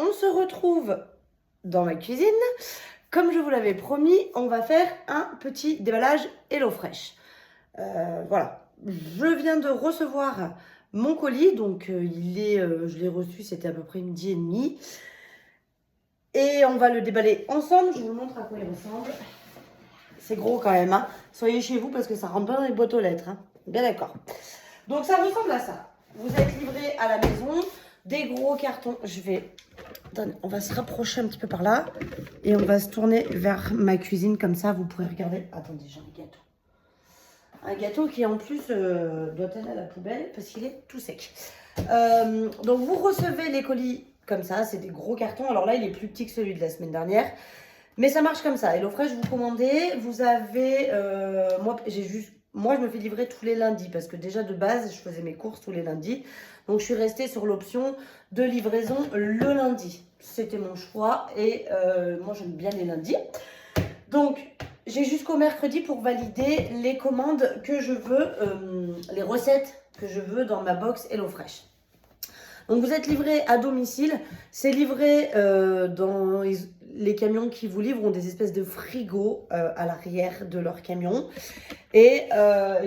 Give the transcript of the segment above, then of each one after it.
on se retrouve dans ma cuisine. Comme je vous l'avais promis, on va faire un petit déballage HelloFresh. Voilà, je viens de recevoir mon colis, donc je l'ai reçu, c'était à peu près 12h30. Et on va le déballer ensemble, je vous le montre à quoi il ressemble. C'est gros quand même, hein. Soyez chez vous parce que ça rentre pas dans les boîtes aux lettres, hein. Bien d'accord. Donc ça ressemble à ça. Vous êtes livré à la maison, des gros cartons. On va se rapprocher un petit peu par là et on va se tourner vers ma cuisine comme ça. Vous pourrez regarder. Attendez, j'ai un gâteau. Un gâteau qui en plus doit aller à la poubelle parce qu'il est tout sec. Donc vous recevez les colis comme ça, c'est des gros cartons. Alors là, il est plus petit que celui de la semaine dernière. Mais ça marche comme ça. HelloFresh, vous commandez, vous avez... moi, je me fais livrer tous les lundis parce que déjà de base, je faisais mes courses tous les lundis. Donc, je suis restée sur l'option de livraison le lundi. C'était mon choix et moi, j'aime bien les lundis. Donc, j'ai jusqu'au mercredi pour valider les commandes que je veux, les recettes que je veux dans ma box HelloFresh. Donc vous êtes livré à domicile, c'est livré dans les camions qui vous livrent ont des espèces de frigos à l'arrière de leur camion. Et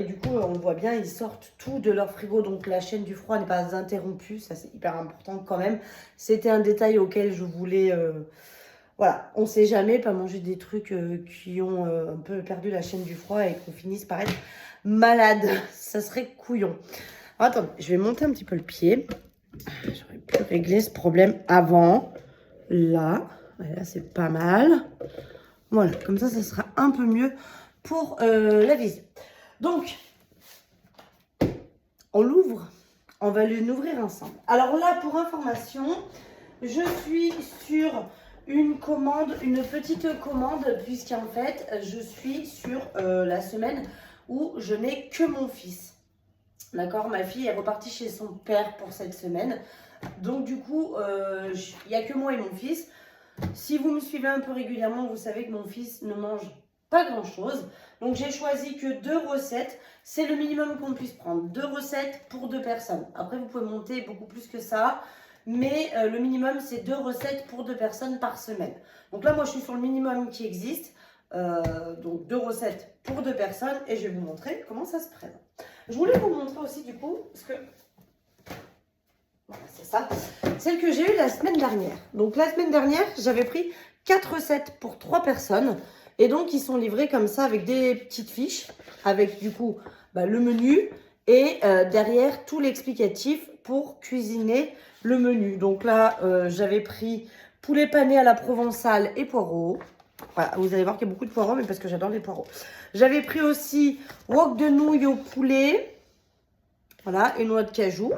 du coup, on le voit bien, ils sortent tout de leur frigo, donc la chaîne du froid n'est pas interrompue, ça c'est hyper important quand même. C'était un détail auquel je voulais... voilà, on sait jamais, pas manger des trucs qui ont un peu perdu la chaîne du froid et qu'on finisse par être malade, ça serait couillon. Attends, je vais monter un petit peu le pied. J'aurais pu régler ce problème avant. Là c'est pas mal. Voilà, comme ça sera un peu mieux pour la visite. Donc, on l'ouvre. On va l'ouvrir ensemble. Alors là, pour information, je suis sur une commande, une petite commande, puisqu'en fait, je suis sur la semaine où je n'ai que mon fils. D'accord, ma fille est repartie chez son père pour cette semaine. Donc du coup, il n'y a que moi et mon fils. Si vous me suivez un peu régulièrement, vous savez que mon fils ne mange pas grand-chose. Donc j'ai choisi que 2 recettes. C'est le minimum qu'on puisse prendre. 2 recettes pour 2 personnes. Après, vous pouvez monter beaucoup plus que ça. Mais le minimum, c'est 2 recettes pour 2 personnes par semaine. Donc là, moi, je suis sur le minimum qui existe. Donc 2 recettes pour 2 personnes. Et je vais vous montrer comment ça se présente. Je voulais vous montrer aussi du coup, parce que voilà, c'est ça, celle que j'ai eue la semaine dernière. Donc la semaine dernière, j'avais pris 4 recettes pour 3 personnes. Et donc, ils sont livrés comme ça avec des petites fiches, avec du coup le menu et derrière tout l'explicatif pour cuisiner le menu. Donc là, j'avais pris poulet pané à la provençale et poireaux. Voilà, vous allez voir qu'il y a beaucoup de poireaux, mais parce que j'adore les poireaux. J'avais pris aussi wok de nouilles au poulet. Voilà, et noix de cajou.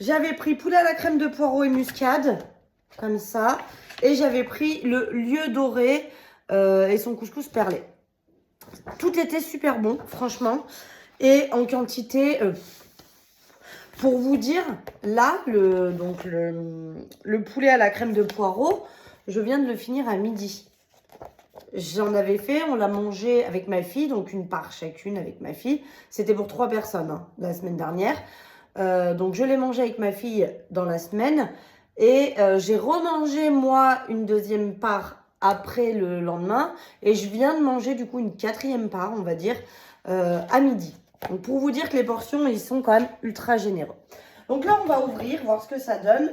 J'avais pris poulet à la crème de poireaux et muscade, comme ça. Et j'avais pris le lieu doré et son couscous perlé. Tout était super bon, franchement. Et en quantité, pour vous dire, là, le poulet à la crème de poireaux, je viens de le finir à midi. J'en avais fait, on l'a mangé avec ma fille, donc une part chacune avec ma fille. C'était pour 3 personnes hein, la semaine dernière. Donc je l'ai mangé avec ma fille dans la semaine. Et j'ai remangé moi une deuxième part après le lendemain. Et je viens de manger du coup une 4e part, on va dire, à midi. Donc pour vous dire que les portions, ils sont quand même ultra généreux. Donc là, on va ouvrir, voir ce que ça donne.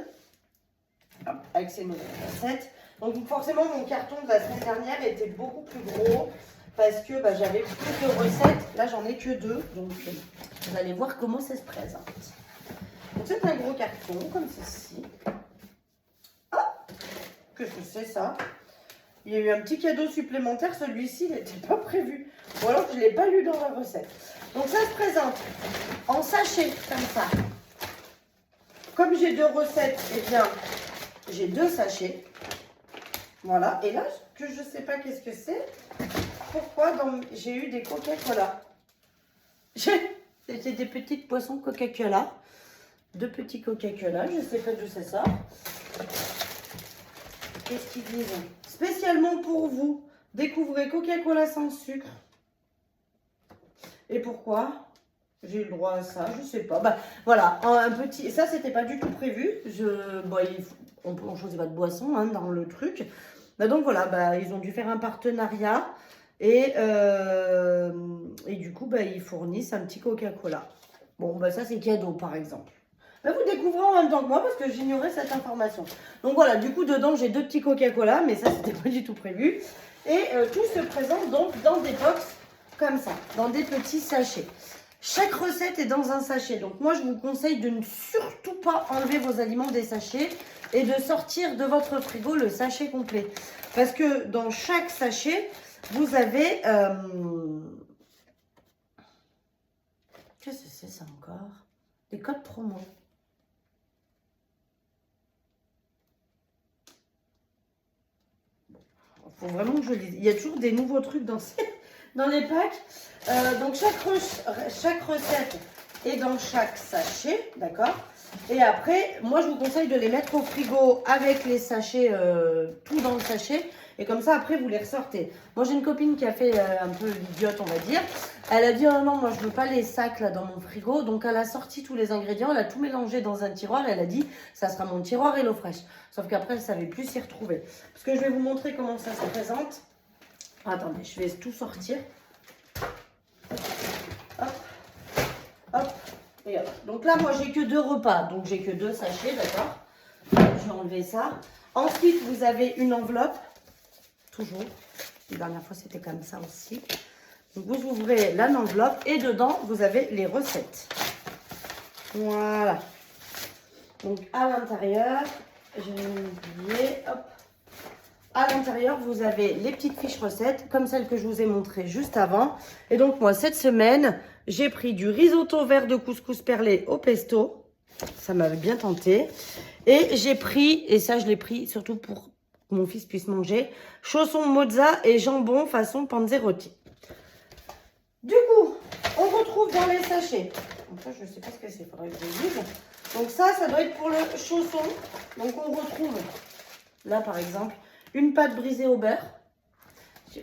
Hop, avec ces nouvelles recettes. Donc forcément, mon carton de la semaine dernière était beaucoup plus gros parce que j'avais plus de recettes. Là, j'en ai que 2. Donc, vous allez voir comment ça se présente. Donc, c'est un gros carton comme ceci. Ah, qu'est-ce que c'est ça? Il y a eu un petit cadeau supplémentaire. Celui-ci, il n'était pas prévu. Ou alors, je ne l'ai pas lu dans la recette. Donc, ça se présente en sachet comme ça. Comme j'ai 2 recettes, eh bien, j'ai 2 sachets. Voilà, et là, que je ne sais pas qu'est-ce que c'est, pourquoi j'ai eu des Coca-Cola. C'était des petites poissons Coca-Cola. 2 petits Coca-Cola, je ne sais pas d'où ça sort. Qu'est-ce qu'ils disent? Spécialement pour vous, découvrez Coca-Cola sans sucre. Et pourquoi? J'ai eu le droit à ça, je sais pas. Bah, voilà, un petit... Ça, c'était pas du tout prévu. Bon, on choisit pas de boisson hein, dans le truc. Bah, donc voilà, bah, ils ont dû faire un partenariat. Et du coup, bah, ils fournissent un petit Coca-Cola. Bon, bah ça, c'est cadeau, par exemple. Bah, vous découvrez en même temps que moi parce que j'ignorais cette information. Donc voilà, du coup, dedans, j'ai 2 petits Coca-Cola, mais ça, c'était pas du tout prévu. Et tout se présente donc dans des box comme ça, dans des petits sachets. Chaque recette est dans un sachet. Donc moi, je vous conseille de ne surtout pas enlever vos aliments des sachets et de sortir de votre frigo le sachet complet. Parce que dans chaque sachet, vous avez... Qu'est-ce que c'est ça encore? Des codes promo. Il faut vraiment que je lise. Il y a toujours des nouveaux trucs dans les packs. Donc chaque recette est dans chaque sachet, d'accord? Et après, moi je vous conseille de les mettre au frigo avec les sachets, tout dans le sachet. Et comme ça, après, vous les ressortez. Moi, j'ai une copine qui a fait un peu l'idiote, on va dire. Elle a dit, oh non, moi, je veux pas les sacs là dans mon frigo. Donc, elle a sorti tous les ingrédients. Elle a tout mélangé dans un tiroir. Et elle a dit, ça sera mon tiroir HelloFresh. Sauf qu'après, elle savait plus s'y retrouver. Parce que je vais vous montrer comment ça se présente. Attendez, je vais tout sortir. Hop, hop, et hop. Donc là, moi, j'ai que 2 repas. Donc, j'ai que 2 sachets, d'accord? Je vais enlever ça. Ensuite, vous avez une enveloppe. Toujours. La dernière fois, c'était comme ça aussi. Donc, vous ouvrez l'enveloppe et dedans, vous avez les recettes. Voilà. Donc, à l'intérieur, j'ai oublié, hop. À l'intérieur, vous avez les petites fiches recettes, comme celles que je vous ai montrées juste avant. Et donc, moi, cette semaine, j'ai pris du risotto vert de couscous perlé au pesto. Ça m'avait bien tenté. Et j'ai pris, et ça, je l'ai pris surtout pour que mon fils puisse manger, chaussons mozza et jambon façon panzerotti. Du coup, on retrouve dans les sachets. Donc ça, je ne sais pas ce que c'est, il faudrait que je le dise. Donc ça doit être pour le chausson. Donc on retrouve, là par exemple, une pâte brisée au beurre.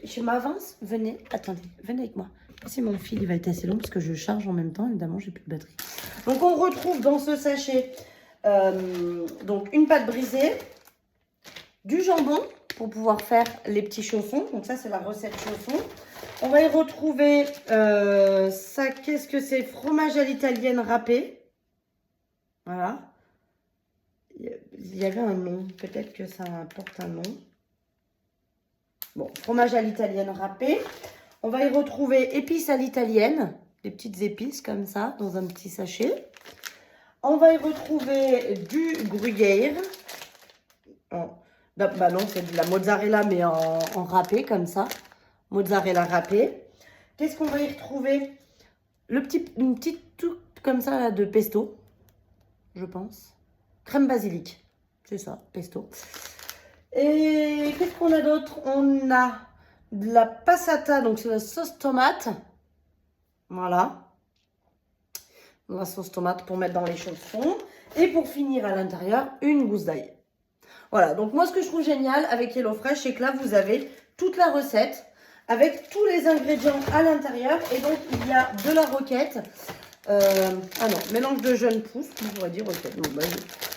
Je m'avance, venez, attendez, venez avec moi. Si mon fil il va être assez long parce que je charge en même temps, évidemment, j'ai plus de batterie. Donc on retrouve dans ce sachet donc une pâte brisée, du jambon pour pouvoir faire les petits chaussons. Donc ça, c'est la recette chausson. On va y retrouver ça, qu'est-ce que c'est? Fromage à l'italienne râpé. Voilà. Il y avait un nom. Peut-être que ça apporte un nom. Bon, fromage à l'italienne râpé. On va y retrouver épices à l'italienne. Des petites épices comme ça, dans un petit sachet. On va y retrouver du gruyère. Bah non, c'est de la mozzarella, mais en râpé, comme ça. Mozzarella râpé. Qu'est-ce qu'on va y retrouver? Une petite touche comme ça là, de pesto, je pense. Crème basilic. C'est ça, pesto. Et qu'est-ce qu'on a d'autre? On a de la passata, donc c'est la sauce tomate. Voilà. La sauce tomate pour mettre dans les chaussons. Et pour finir à l'intérieur, une gousse d'ail. Voilà, donc moi ce que je trouve génial avec HelloFresh, c'est que là vous avez toute la recette avec tous les ingrédients à l'intérieur. Et donc il y a de la roquette. Ah non, mélange de jeunes pousses, on pourrait dire roquette. Non, bah,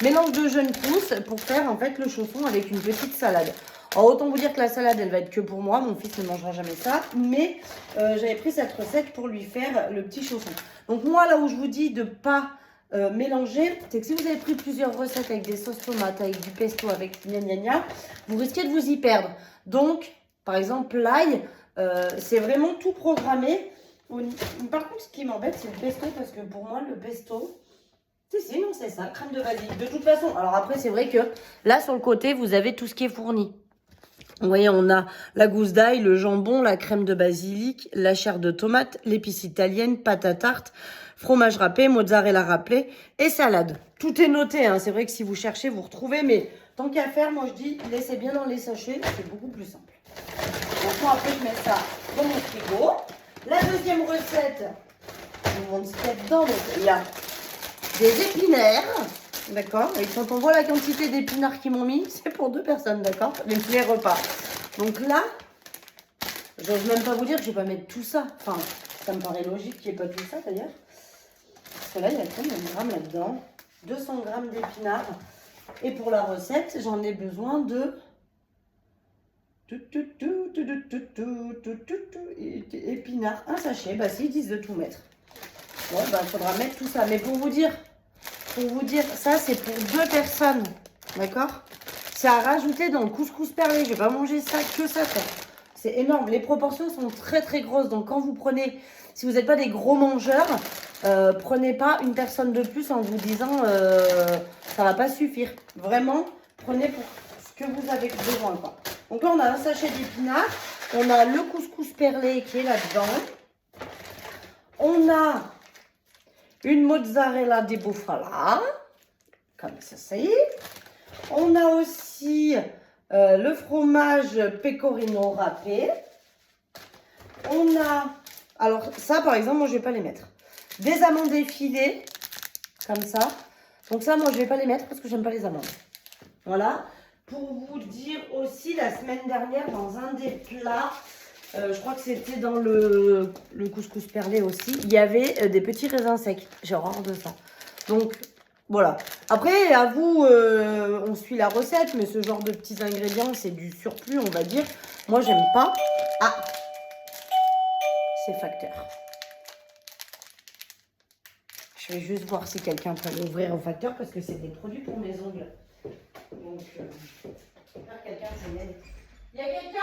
mélange de jeunes pousses pour faire en fait le chausson avec une petite salade. Alors autant vous dire que la salade elle va être que pour moi, mon fils ne mangera jamais ça. Mais j'avais pris cette recette pour lui faire le petit chausson. Donc moi là où je vous dis de pas... mélanger, c'est que si vous avez pris plusieurs recettes avec des sauces tomates, avec du pesto, avec gna gna gna, vous risquez de vous y perdre. Donc, par exemple, l'ail, c'est vraiment tout programmé. Par contre, ce qui m'embête, c'est le pesto, parce que pour moi, le pesto, si, non, c'est ça, crème de basilic. De toute façon, alors après, c'est vrai que là, sur le côté, vous avez tout ce qui est fourni. Vous voyez, on a la gousse d'ail, le jambon, la crème de basilic, la chair de tomate, l'épice italienne, pâte à tarte, fromage râpé, mozzarella râpé et salade. Tout est noté, hein. C'est vrai que si vous cherchez, vous retrouvez. Mais tant qu'à faire, moi je dis, laissez bien dans les sachets, c'est beaucoup plus simple. Donc moi après, je mets ça dans mon frigo. La deuxième recette, je vous montre ce qu'il y a dedans. Donc, il y a des épinards. D'accord. Et quand on voit la quantité d'épinards qu'ils m'ont mis, c'est pour 2 personnes, d'accord? Les repas. Donc là, j'ose même pas vous dire que je vais pas mettre tout ça. Enfin, ça me paraît logique qu'il n'y ait pas tout ça d'ailleurs. Parce que là, il y a combien de grammes là-dedans? 200 grammes d'épinards. Et pour la recette, j'en ai besoin de... épinards. Un sachet. Bah si, ils disent de tout mettre. Bon, bah il faudra mettre tout ça. Mais pour vous dire, ça c'est pour 2 personnes. D'accord? C'est à rajouter dans le couscous perlé. Je vais pas manger ça, que ça. C'est énorme. Les proportions sont très très grosses. Donc quand vous prenez, si vous n'êtes pas des gros mangeurs, prenez pas une personne de plus en vous disant ça va pas suffire. Vraiment, prenez pour ce que vous avez besoin, quoi. Donc là, on a un sachet d'épinards. On a le couscous perlé qui est là-dedans. On a une mozzarella di bufala. Comme ça, ça y est. On a aussi le fromage pecorino râpé. On a... Alors ça, par exemple, moi, je ne vais pas les mettre. Des amandes effilées, comme ça. Donc ça, moi, je ne vais pas les mettre parce que j'aime pas les amandes. Voilà. Pour vous dire aussi, la semaine dernière, dans un des plats, je crois que c'était dans le couscous perlé aussi, il y avait des petits raisins secs. J'ai horreur de ça. Donc, voilà. Après, à vous, on suit la recette, mais ce genre de petits ingrédients, c'est du surplus, on va dire. Moi, j'aime pas. Ah, c'est facteur. Je vais juste voir si quelqu'un peut l'ouvrir au facteur parce que c'est des produits pour mes ongles. Donc, j'espère que quelqu'un s'y aide. Il y a quelqu'un?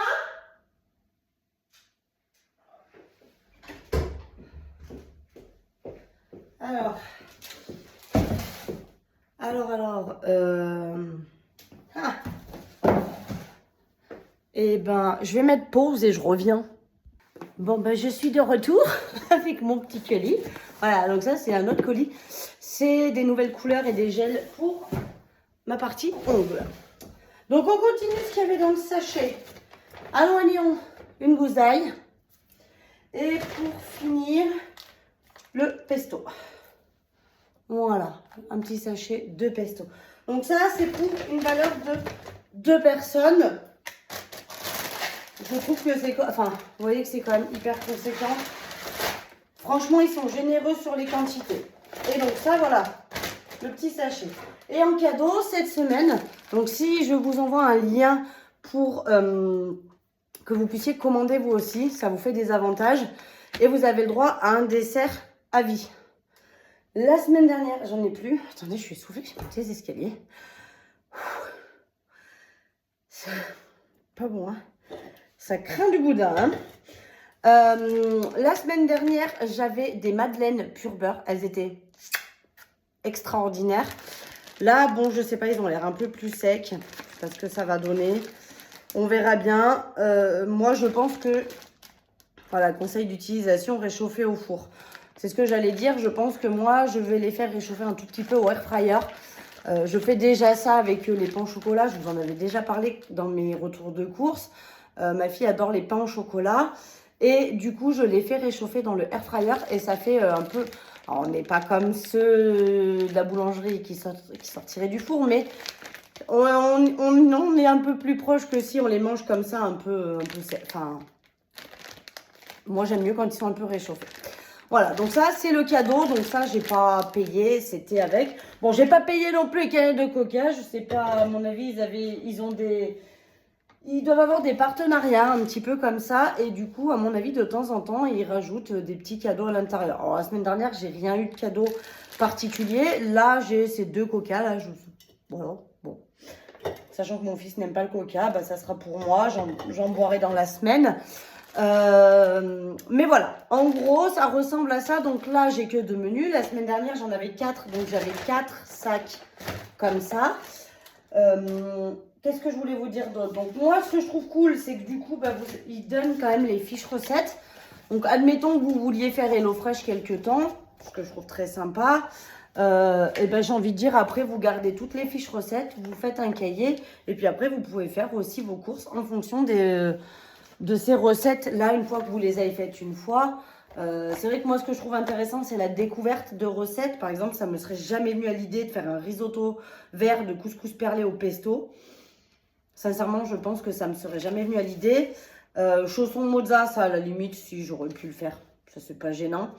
Alors. Eh ben, je vais mettre pause et je reviens. Bon, ben, je suis de retour avec mon petit colis. Voilà, donc ça, c'est un autre colis. C'est des nouvelles couleurs et des gels pour ma partie ongles. Donc, on continue ce qu'il y avait dans le sachet. Un oignon, une gousaille. Et pour finir, le pesto. Voilà, un petit sachet de pesto. Donc ça, c'est pour une valeur de 2 personnes. Je trouve que c'est... Enfin, vous voyez que c'est quand même hyper conséquent. Franchement, ils sont généreux sur les quantités. Et donc ça, voilà, le petit sachet. Et en cadeau, cette semaine, donc si je vous envoie un lien pour que vous puissiez commander vous aussi, ça vous fait des avantages. Et vous avez le droit à un dessert à vie. La semaine dernière, j'en ai plus. Attendez, je suis essoufflée, j'ai monté les escaliers. C'est pas bon, hein. Ça craint du boudin, hein. La semaine dernière, j'avais des madeleines pur beurre. Elles étaient extraordinaires. Là, bon, je sais pas, ils ont l'air un peu plus secs. Parce que ça va donner. On verra bien. Moi, je pense que... Voilà, conseil d'utilisation, réchauffer au four. C'est ce que j'allais dire. Je pense que moi, je vais les faire réchauffer un tout petit peu au air fryer. Je fais déjà ça avec les pains au chocolat. Je vous en avais déjà parlé dans mes retours de course. Ma fille adore les pains au chocolat. Et du coup, je les fais réchauffer dans le air fryer. Et ça fait un peu... Alors, on n'est pas comme ceux de la boulangerie qui sortiraient du four. Mais on est un peu plus proche que si on les mange comme ça un peu enfin, moi, j'aime mieux quand ils sont un peu réchauffés. Voilà, donc ça, c'est le cadeau. Donc ça, j'ai pas payé, c'était avec. Bon, j'ai pas payé non plus les canettes de coca. Je sais pas, à mon avis, ils doivent avoir des partenariats un petit peu comme ça. Et du coup, à mon avis, de temps en temps, ils rajoutent des petits cadeaux à l'intérieur. Alors, la semaine dernière, j'ai rien eu de cadeau particulier. Là, j'ai ces 2 coca. Là, voilà, bon. Sachant que mon fils n'aime pas le coca, bah, ça sera pour moi. J'en boirai dans la semaine. Mais voilà, en gros, ça ressemble à ça. Donc là, j'ai que 2 menus. La semaine dernière, j'en avais 4. Donc, j'avais 4 sacs comme ça. Qu'est-ce que je voulais vous dire d'autre? Donc, moi, ce que je trouve cool, c'est que du coup, bah, ils donnent quand même les fiches recettes. Donc, admettons que vous vouliez faire HelloFresh quelques temps, ce que je trouve très sympa. Et ben, j'ai envie de dire, après, vous gardez toutes les fiches recettes, vous faites un cahier. Et puis après, vous pouvez faire aussi vos courses en fonction de ces recettes-là, une fois que vous les avez faites une fois. C'est vrai que moi, ce que je trouve intéressant, c'est la découverte de recettes. Par exemple, ça ne me serait jamais venu à l'idée de faire un risotto vert de couscous perlé au pesto. Sincèrement, je pense que ça ne me serait jamais venu à l'idée. Chausson mozza, ça, à la limite, si j'aurais pu le faire. Ça, c'est pas gênant.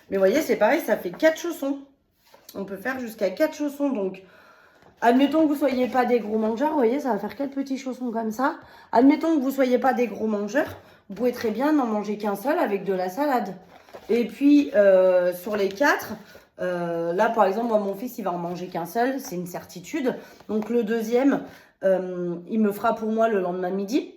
Mais vous voyez, c'est pareil, ça fait 4 chaussons. On peut faire jusqu'à 4 chaussons. Donc, admettons que vous ne soyez pas des gros mangeurs. Vous voyez, ça va faire 4 petits chaussons comme ça. Admettons que vous ne soyez pas des gros mangeurs. Vous pouvez très bien n'en manger qu'un seul avec de la salade. Et puis, sur les 4, là, par exemple, moi, mon fils, il va en manger qu'un seul. C'est une certitude. Donc, le deuxième, il me fera pour moi le lendemain midi.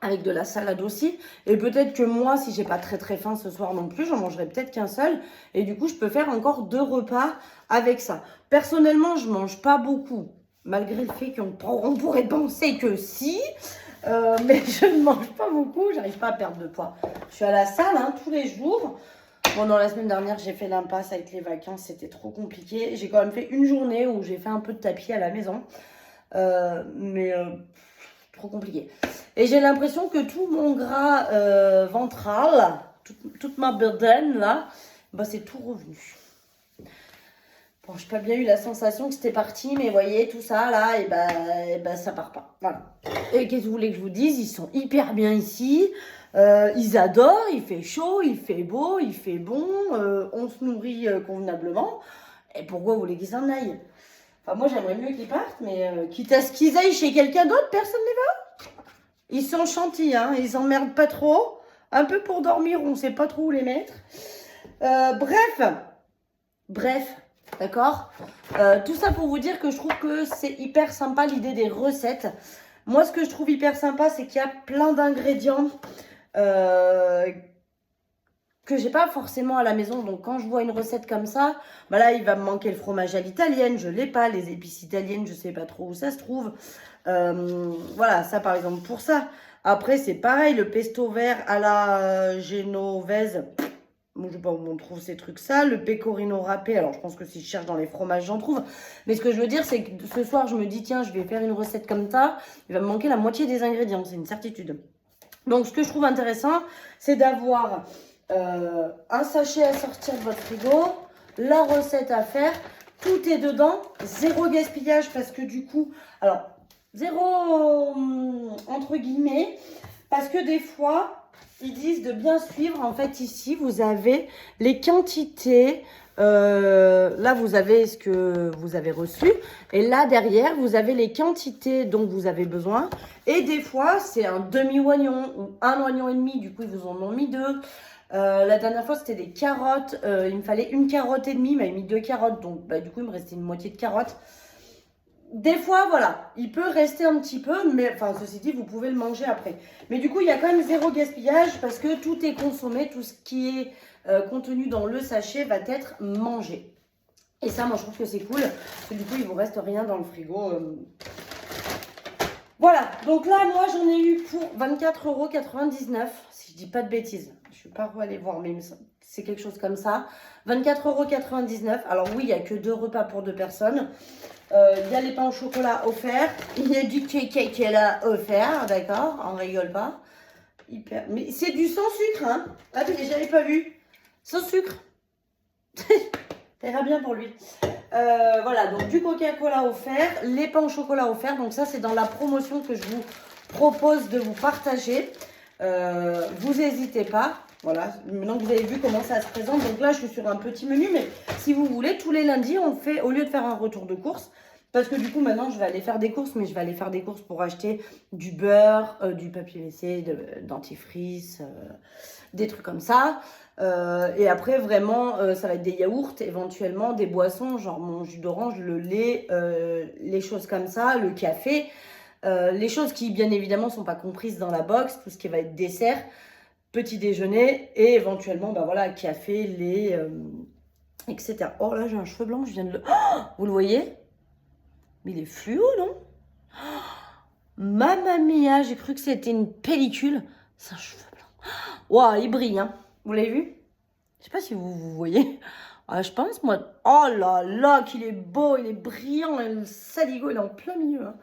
Avec de la salade aussi. Et peut-être que moi, si j'ai pas très faim ce soir non plus, j'en mangerai peut-être qu'un seul. Et du coup, je peux faire encore 2 repas avec ça. Personnellement, je mange pas beaucoup. Malgré le fait qu'on pourrait penser que si. Mais je ne mange pas beaucoup. J'arrive pas à perdre de poids. Je suis à la salle tous les jours. Bon, dans la semaine dernière, j'ai fait l'impasse avec les vacances. C'était trop compliqué. J'ai quand même fait une journée où j'ai fait un peu de tapis à la maison. Trop compliqué. Et j'ai l'impression que tout mon gras ventral, toute ma bedaine là, bah c'est tout revenu. Bon, j'ai pas bien eu la sensation que c'était parti, mais vous voyez, tout ça là, et bah ça part pas. Voilà. Et qu'est-ce que vous voulez que je vous dise? Ils sont hyper bien ici. Ils adorent, il fait chaud, il fait beau, il fait bon, on se nourrit convenablement. Et pourquoi vous voulez qu'ils s'en aillent? Enfin, moi, j'aimerais mieux qu'ils partent, mais quitte à ce qu'ils aillent chez quelqu'un d'autre, personne ne les veut. Ils sont gentils, ils s'emmerdent pas trop. Un peu pour dormir, on ne sait pas trop où les mettre. Bref, d'accord. Tout ça pour vous dire que je trouve que c'est hyper sympa l'idée des recettes. Moi, ce que je trouve hyper sympa, c'est qu'il y a plein d'ingrédients que j'ai pas forcément à la maison. Donc quand je vois une recette comme ça, bah là il va me manquer le fromage à l'italienne, je l'ai pas, les épices italiennes, je sais pas trop où ça se trouve. Voilà, ça par exemple pour ça. Après c'est pareil, le pesto vert à la genovese, moi je sais pas où on trouve ces trucs ça. Le pecorino râpé, alors je pense que si je cherche dans les fromages j'en trouve. Mais ce que je veux dire c'est que ce soir je me dis tiens je vais faire une recette comme ça, il va me manquer la moitié des ingrédients, c'est une certitude. Donc ce que je trouve intéressant c'est d'avoir un sachet à sortir de votre frigo, la recette à faire, tout est dedans, zéro gaspillage parce que du coup, alors zéro entre guillemets, parce que des fois, ils disent de bien suivre. En fait, ici, vous avez les quantités. Là, vous avez ce que vous avez reçu. Et là, derrière, vous avez les quantités dont vous avez besoin. Et des fois, c'est un demi-oignon ou un oignon et demi. Du coup, ils vous en ont mis 2. La dernière fois, c'était des carottes. Il me fallait une carotte et demie. Il m'avait mis 2 carottes. Donc, du coup, il me restait une moitié de carotte. Des fois, voilà, il peut rester un petit peu, mais enfin, ceci dit, vous pouvez le manger après. Mais du coup, il y a quand même zéro gaspillage parce que tout est consommé, tout ce qui est contenu dans le sachet va être mangé. Et ça, moi, je trouve que c'est cool. Parce que du coup, il ne vous reste rien dans le frigo. Voilà, donc là, moi, j'en ai eu pour 24,99 €, si je dis pas de bêtises. Je ne suis pas allée voir, mais c'est quelque chose comme ça. 24,99 €. Alors oui, il n'y a que 2 repas pour 2 personnes. Il y a les pains au chocolat offerts. Il y a du cake là offert, d'accord? On rigole pas. Hyper. Mais c'est du sans sucre, hein? Ah, j'avais pas vu. Sans sucre. Ça ira bien pour lui. Voilà, donc du Coca-Cola offert, les pains au chocolat offerts. Donc ça, c'est dans la promotion que je vous propose de vous partager. Vous n'hésitez pas. Voilà, maintenant que vous avez vu comment ça se présente. Donc là, je suis sur un petit menu. Mais si vous voulez, tous les lundis, on fait, au lieu de faire un retour de course, parce que du coup, maintenant, je vais aller faire des courses. Mais je vais aller faire des courses pour acheter du beurre, du papier WC, dentifrice, des trucs comme ça. Et après, vraiment, ça va être des yaourts, éventuellement, des boissons, genre mon jus d'orange, le lait, les choses comme ça, le café. Les choses qui, bien évidemment, ne sont pas comprises dans la box, tout ce qui va être dessert, petit déjeuner et éventuellement, voilà, café, lait, etc. Oh là, j'ai un cheveu blanc, je viens de le... Oh, vous le voyez? Mais il est fluo, non? Oh, mamma mia, j'ai cru que c'était une pellicule. C'est un cheveu blanc. Waouh, il brille, hein. Vous l'avez vu? Je sais pas si vous voyez. Ah, je pense, moi... Oh là là, qu'il est beau, il est brillant, le saligo, il est en plein milieu. Hein.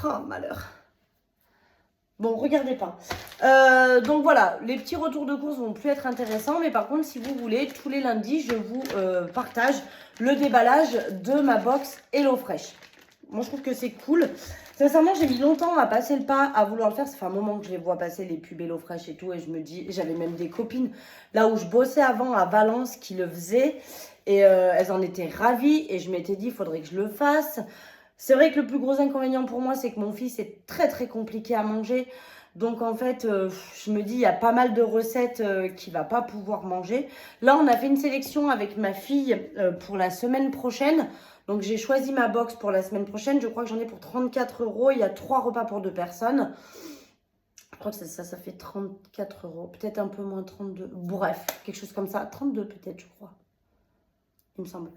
Oh, malheur. Bon, regardez pas. Donc voilà, les petits retours de course vont plus être intéressants. Mais par contre, si vous voulez, tous les lundis, je vous partage le déballage de ma box HelloFresh. Moi, je trouve que c'est cool. Sincèrement, j'ai mis longtemps à passer le pas, à vouloir le faire. Ça fait un moment que je les vois passer, les pubs HelloFresh et tout. Et je me dis, j'avais même des copines là où je bossais avant à Valence qui le faisaient. Et elles en étaient ravies et je m'étais dit, il faudrait que je le fasse. C'est vrai que le plus gros inconvénient pour moi, c'est que mon fils est très très compliqué à manger. Donc en fait, je me dis, il y a pas mal de recettes qu'il ne va pas pouvoir manger. Là, on a fait une sélection avec ma fille pour la semaine prochaine. Donc j'ai choisi ma box pour la semaine prochaine. Je crois que j'en ai pour 34 €. Il y a 3 repas pour 2 personnes. Je crois que ça fait 34 €. Peut-être un peu moins, 32. Bref, quelque chose comme ça. 32 peut-être, je crois. Il me semble.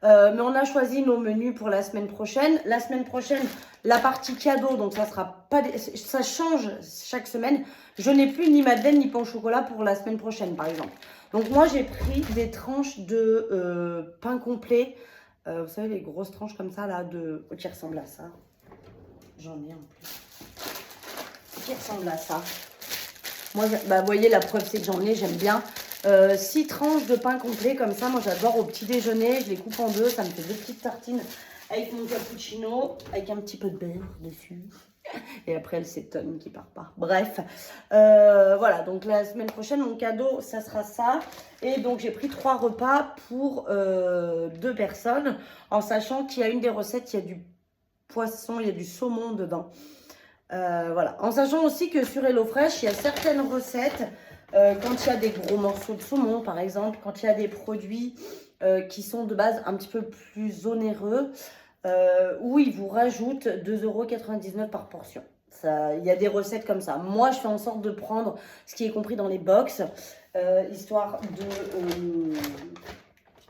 Mais on a choisi nos menus pour la semaine prochaine. La semaine prochaine, la partie cadeau, donc ça sera pas, ça change chaque semaine. Je n'ai plus ni madeleine ni pain au chocolat pour la semaine prochaine, par exemple. Donc moi, j'ai pris des tranches de pain complet. Vous savez, les grosses tranches comme ça, là, qui ressemblent à ça. J'en ai en plus. Qui ressemble à ça. Moi, bah, vous voyez, la preuve, c'est que j'en ai, j'aime bien. 6 tranches de pain complet comme ça, moi j'adore au petit déjeuner, je les coupe en deux, ça me fait 2 petites tartines avec mon cappuccino, avec un petit peu de beurre dessus. Et après elle s'étonne qui part pas. Bref, voilà, donc la semaine prochaine mon cadeau ça sera ça. Et donc j'ai pris 3 repas pour 2 personnes, en sachant qu'il y a une des recettes, il y a du poisson, il y a du saumon dedans. Voilà, en sachant aussi que sur HelloFresh, il y a certaines recettes. Quand il y a des gros morceaux de saumon, par exemple, quand il y a des produits qui sont de base un petit peu plus onéreux, où ils vous rajoutent 2,99 € par portion. Il y a des recettes comme ça. Moi, je fais en sorte de prendre ce qui est compris dans les box, histoire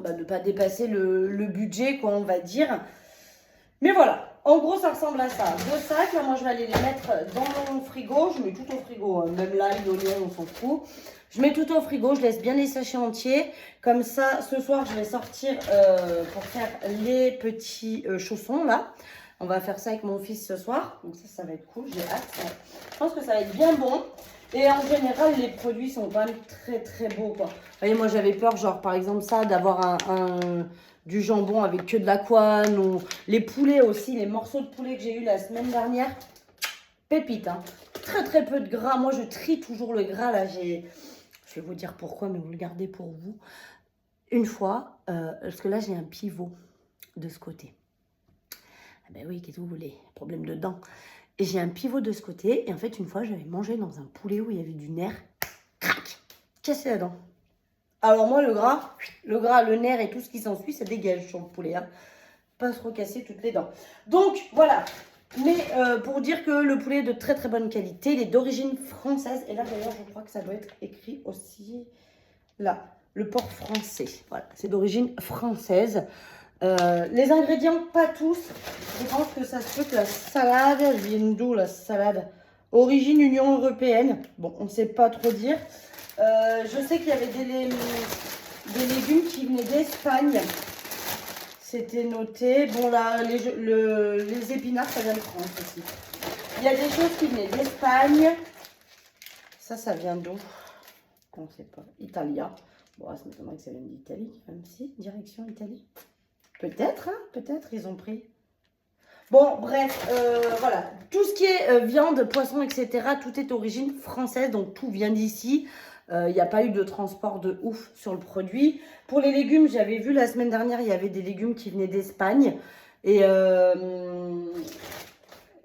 de ne pas dépasser le budget, quoi, on va dire. Mais voilà. En gros, ça ressemble à ça. 2 sacs, là, moi, je vais aller les mettre dans mon frigo. Je mets tout au frigo, même l'ail, l'oignon, on s'en fout. Je mets tout au frigo, je laisse bien les sachets entiers. Comme ça, ce soir, je vais sortir pour faire les petits chaussons, là. On va faire ça avec mon fils ce soir. Donc ça va être cool, j'ai hâte. Je pense que ça va être bien bon. Et en général, les produits sont quand même très, très beaux, quoi. Vous voyez, moi, j'avais peur, genre, par exemple, ça, d'avoir du jambon avec que de la couenne, ou les poulets aussi, les morceaux de poulet que j'ai eu la semaine dernière. Pépite, hein. Très très peu de gras. Moi, je trie toujours le gras, là. Je vais vous dire pourquoi, mais vous le gardez pour vous. Une fois, parce que là, j'ai un pivot de ce côté. Ah ben oui, qu'est-ce que vous voulez? Problème de dents. Et j'ai un pivot de ce côté. Et en fait, une fois, j'avais mangé dans un poulet où il y avait du nerf. Crac! Cassé la dent. Alors moi, le gras, le nerf et tout ce qui s'ensuit, ça dégage sur le poulet. Hein. Pas se recasser toutes les dents. Donc, voilà. Mais pour dire que le poulet est de très très bonne qualité. Il est d'origine française. Et là, d'ailleurs, je crois que ça doit être écrit aussi. Là, le porc français. Voilà, c'est d'origine française. Les ingrédients, pas tous. Je pense que ça se peut que la salade, elle vienne d'où la salade? Origine Union Européenne. Bon, on ne sait pas trop dire. Je sais qu'il y avait des légumes qui venaient d'Espagne. C'était noté. Bon, là, les épinards, ça vient de France aussi. Il y a des choses qui venaient d'Espagne. Ça vient d'où? On ne sait pas. Italia. Bon, ça m'étonnerait que ça vienne d'Italie, même si. Direction Italie. Peut-être, hein, peut-être, ils ont pris. Bon, bref, voilà. Tout ce qui est viande, poisson, etc., tout est d'origine française, donc tout vient d'ici. Il n'y a pas eu de transport de ouf sur le produit. Pour les légumes, j'avais vu la semaine dernière, il y avait des légumes qui venaient d'Espagne. Et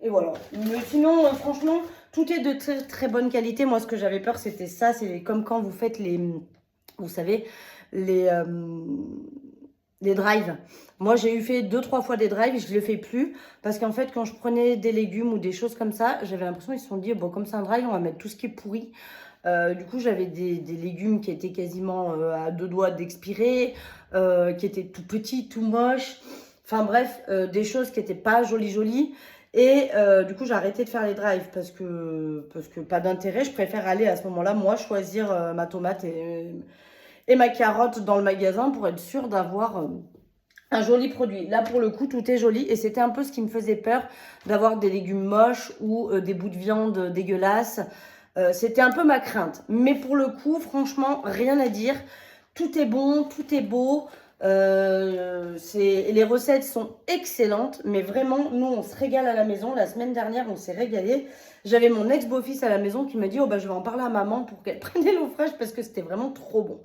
voilà. Mais sinon, franchement, tout est de très très bonne qualité. Moi, ce que j'avais peur, c'était ça. C'est comme quand vous faites vous savez, les drives. Moi, j'ai fait 2-3 fois des drives et je ne le fais plus. Parce qu'en fait, quand je prenais des légumes ou des choses comme ça, j'avais l'impression qu'ils se sont dit, bon, comme c'est un drive, on va mettre tout ce qui est pourri. Du coup, j'avais des légumes qui étaient quasiment à 2 doigts d'expirer, qui étaient tout petits, tout moches. Enfin bref, des choses qui n'étaient pas jolies. Et du coup, j'ai arrêté de faire les drives parce que pas d'intérêt. Je préfère aller à ce moment-là, moi, choisir ma tomate et ma carotte dans le magasin pour être sûre d'avoir un joli produit. Là, pour le coup, tout est joli. Et c'était un peu ce qui me faisait peur d'avoir des légumes moches ou des bouts de viande dégueulasses. C'était un peu ma crainte. Mais pour le coup, franchement, rien à dire. Tout est bon, tout est beau. Les recettes sont excellentes. Mais vraiment, nous, on se régale à la maison. La semaine dernière, on s'est régalé. J'avais mon ex-beau-fils à la maison qui me dit « Oh, bah, je vais en parler à maman pour qu'elle prenne HelloFresh parce que c'était vraiment trop bon. »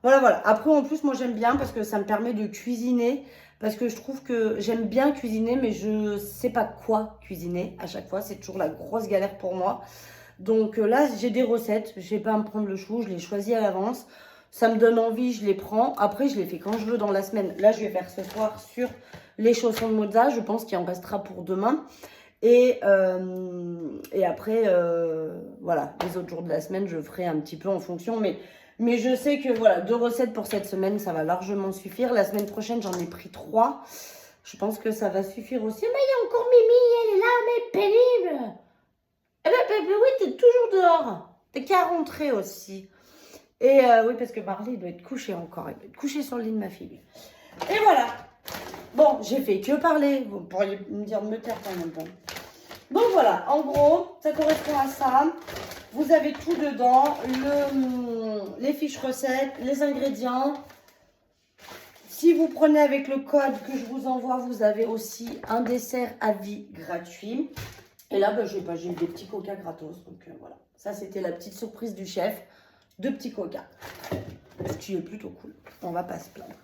Voilà, voilà. Après, en plus, moi, j'aime bien parce que ça me permet de cuisiner. Parce que je trouve que j'aime bien cuisiner, mais je sais pas quoi cuisiner à chaque fois. C'est toujours la grosse galère pour moi. Donc là, j'ai des recettes. Je vais pas à me prendre le chou. Je les choisis à l'avance. Ça me donne envie, je les prends. Après, je les fais quand je veux dans la semaine. Là, je vais faire ce soir sur les chaussons de mozza. Je pense qu'il en restera pour demain. Et après, voilà, les autres jours de la semaine, je ferai un petit peu en fonction. Mais je sais que voilà, 2 recettes pour cette semaine, ça va largement suffire. La semaine prochaine, j'en ai pris 3. Je pense que ça va suffire aussi. Mais il y a encore Mimi, elle est là, mais pénible. Eh ben, oui, t'es toujours dehors. T'es qu'à rentrer aussi. Et oui, parce que Marley, il doit être couché encore. Il doit être couché sur le lit de ma fille. Et voilà. Bon, j'ai fait que parler. Vous pourriez me dire de me taire quand même. Donc voilà, en gros, ça correspond à ça. Vous avez tout dedans, les fiches recettes, les ingrédients. Si vous prenez avec le code que je vous envoie, vous avez aussi un dessert à vie gratuit. Et là, ben, j'ai eu des petits coca gratos. Donc voilà, ça c'était la petite surprise du chef. 2 petits coca. Ce qui est plutôt cool, on va pas se plaindre.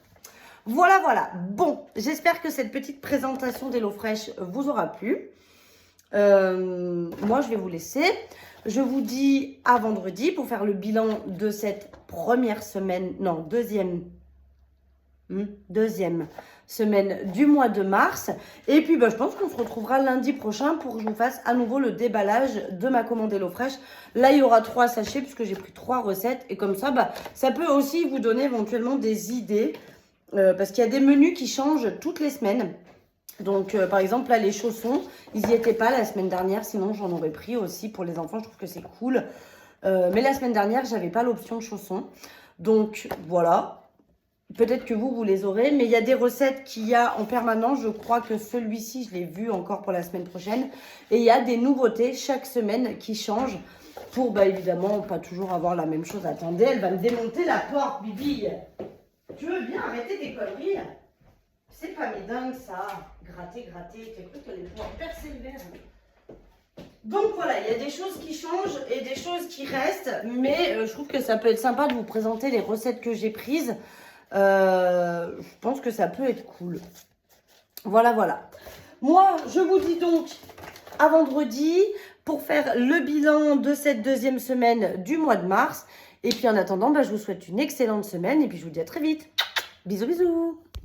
Voilà, voilà. Bon, j'espère que cette petite présentation d'HelloFresh vous aura plu. Moi, je vais vous laisser. Je vous dis à vendredi pour faire le bilan de cette première semaine, non, deuxième semaine du mois de mars. Et puis, bah, je pense qu'on se retrouvera lundi prochain pour que je vous fasse à nouveau le déballage de ma commande HelloFresh. Là, il y aura 3 sachets puisque j'ai pris 3 recettes. Et comme ça, bah, ça peut aussi vous donner éventuellement des idées. Parce qu'il y a des menus qui changent toutes les semaines. Donc, par exemple, là, les chaussons, ils n'y étaient pas la semaine dernière. Sinon, j'en aurais pris aussi pour les enfants. Je trouve que c'est cool. Mais la semaine dernière, j'avais pas l'option chaussons. Donc, voilà. Peut-être que vous les aurez. Mais il y a des recettes qu'il y a en permanence. Je crois que celui-ci, je l'ai vu encore pour la semaine prochaine. Et il y a des nouveautés chaque semaine qui changent. Pour, bah, évidemment, pas toujours avoir la même chose. Attendez, elle va me démonter la porte, Bibi. Tu veux bien arrêter tes conneries? C'est pas mes dingues, ça. Gratter, gratter. Tu as cru qu'elle allait pouvoir percer le verre? Donc voilà, il y a des choses qui changent et des choses qui restent. Mais je trouve que ça peut être sympa de vous présenter les recettes que j'ai prises. Je pense que ça peut être cool. Voilà, voilà. Moi, je vous dis donc à vendredi pour faire le bilan de cette deuxième semaine du mois de mars. Et puis en attendant, bah, je vous souhaite une excellente semaine et puis je vous dis à très vite. Bisous, bisous.